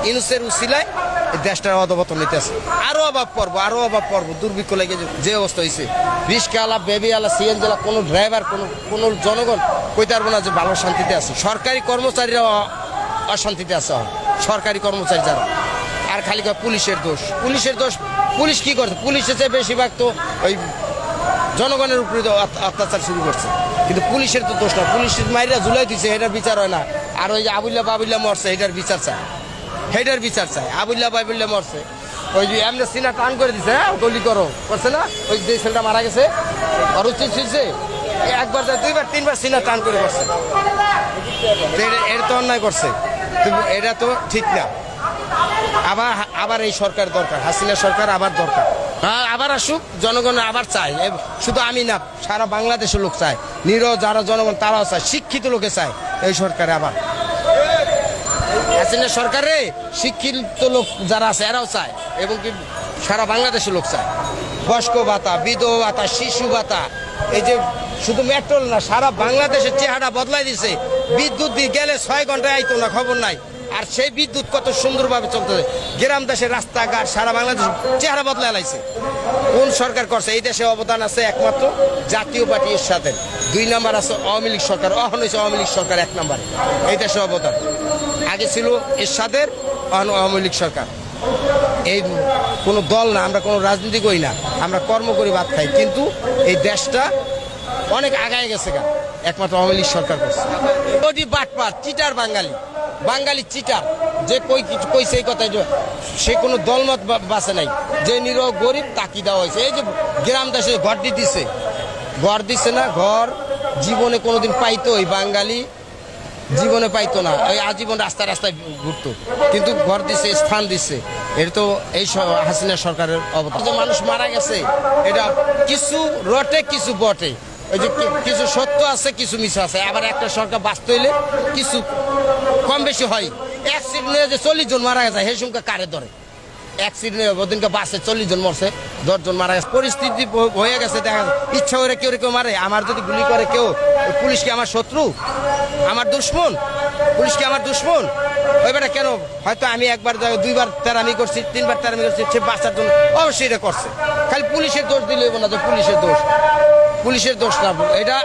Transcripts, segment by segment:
ইউনূসের উসিলায় এই দেশটার অধপতন হইতেছে। আরো অভাব পড়বো দুর্ভিক্ষ লেগে যে অবস্থা হয়েছে। রিস্কাওয়ালা, বেবিওয়ালা, সিএনজিওয়ালা কোনো ড্রাইভার কোনো জনগণ কইতে পারবো না যে ভালো শান্তিতে আছে। সরকারি কর্মচারীরা অশান্তিতে আছে, সরকারি কর্মচারী যারা। আর খালি পুলিশের দোষ। পুলিশ কি করছে? পুলিশের চেয়ে বেশিরভাগ তো ওই জনগণের উপরে অত্যাচার শুরু করছে। কিন্তু পুলিশের তো দোষ না, পুলিশের মাইরা ঝুলাই দিচ্ছে, এটার বিচার হয় না। আর ওই যে বাবুল্লা মরছে, এটার বিচার চায়। বাবুল্লা মরছে, ওই যে এমনি সিনা টান করে দিছে, হ্যাঁ গলি করছে না, ওই যে ছেলেটা মারা গেছে, আর উচিত ছিলছে একবার, দুইবার, তিনবার সিনা টান করে করছে। এটা তো অন্যায় করছে, এটা তো ঠিক না। আবার এই সরকার দরকার, হাসিনা সরকার আবার দরকার। আবার আসুক, জনগণ আবার চায়, শুধু আমি না, সারা বাংলাদেশের লোক চায়, নিরহ যারা জনগণ তারাও চায়, শিক্ষিত লোকে চায় এই সরকারে আবার। হাসিনা সরকারে শিক্ষিত লোক যারা আছে এরাও চায়, এবং কি সারা বাংলাদেশের লোক চায়। বয়স্ক ভাতা, বিধবা ভাতা, শিশু ভাতা, এই যে শুধু মেট্রোল না, সারা বাংলাদেশের চেহারা বদলাই দিছে। বিদ্যুৎ দিয়ে গেলে 6 ঘন্টায় আইতো না, খবর নাই। আর সেই বিদ্যুৎ কত সুন্দরভাবে চলতেছে। গ্রাম দেশের রাস্তাঘাট সারা বাংলাদেশ চেহারা বদলাই লাইছে। কোন সরকার করছে? এই দেশে অবদান আছে একমাত্র জাতীয় পার্টি এরশাদের, 2 নম্বর আছে আওয়ামী লীগ সরকার, এখন হয়েছে আওয়ামী লীগ সরকার 1 নম্বরে এই দেশে অবদান। আগে ছিল এরশাদের, এখন আওয়ামী লীগ সরকার। এই কোনো দল না, আমরা কোনো রাজনীতি করি না, আমরা কর্ম করি, ভাত খাই। কিন্তু এই দেশটা অনেক আগায় গেছে গা, একমাত্র আওয়ামী লীগ সরকার করছে। ওটি বাটপার, চিটার, বাঙালি চিটার, যে কইছে এই কথা, সে কোনো দলমত বাঁচে নাই। যে নিরহ গরিব তাকি দেওয়া হয়েছে। এই যে গ্রাম দেশে ঘর দিচ্ছে না, ঘর জীবনে কোনোদিন পাইতো ওই বাঙালি, জীবনে পাইতো না। ওই আজীবন রাস্তায় ঘুরতো, কিন্তু ঘর দিচ্ছে, স্থান দিচ্ছে। এটা তো এই হাসিনা সরকারের অবদান। যে মানুষ মারা গেছে, এটা কিছু রটে কিছু বটে। ওই যে কিছু সত্য আছে, কিছু মিছ আছে। আবার একটা সরকার বাঁচতে হইলে কিছু কম বেশি হয়। অ্যাক্সিডেন্টে যে 40 জন মারা গেছে, সেই সংখ্যা কারে ধরে? অ্যাক্সিডেন্টে ওদিনকে বাসে 40 জন মরছে, 10 জন মারা গেছে। পরিস্থিতি হয়ে গেছে, দেখা ইচ্ছা করে কেউ মারে। আমার যদি গুলি করে কেউ, পুলিশ কি আমার শত্রু, আমার দুশ্মন? পুলিশ কি আমার দুশ্মন? ওই বেটা কেন? হয়তো আমি একবার 2বার তেরামি করছি, 3বার তেরামি করছি, সে বাঁচার জন্য অবশ্যই এটা করছে। খালি পুলিশের দোষ দিলে হইব না যে পুলিশের দোষ না, এটা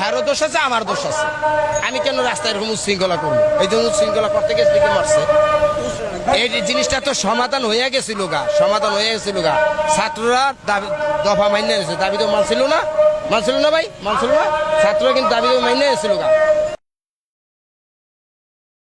হ্যারো দোষ আছে, আমার দোষ আছে। আমি কেন রাস্তায় এরকম উচ্ছৃঙ্খলা করবো? এই জন্য উচ্ছৃঙ্খলা করতে গেছে মারছে। এই জিনিসটা তো সমাধান হয়ে গেছিল গা। ছাত্ররা দফা মাইনে গেছে, দাবি তো মানছিল না ভাই, ছাত্ররা কিন্তু দাবি তো মাইনে গেছিল গা।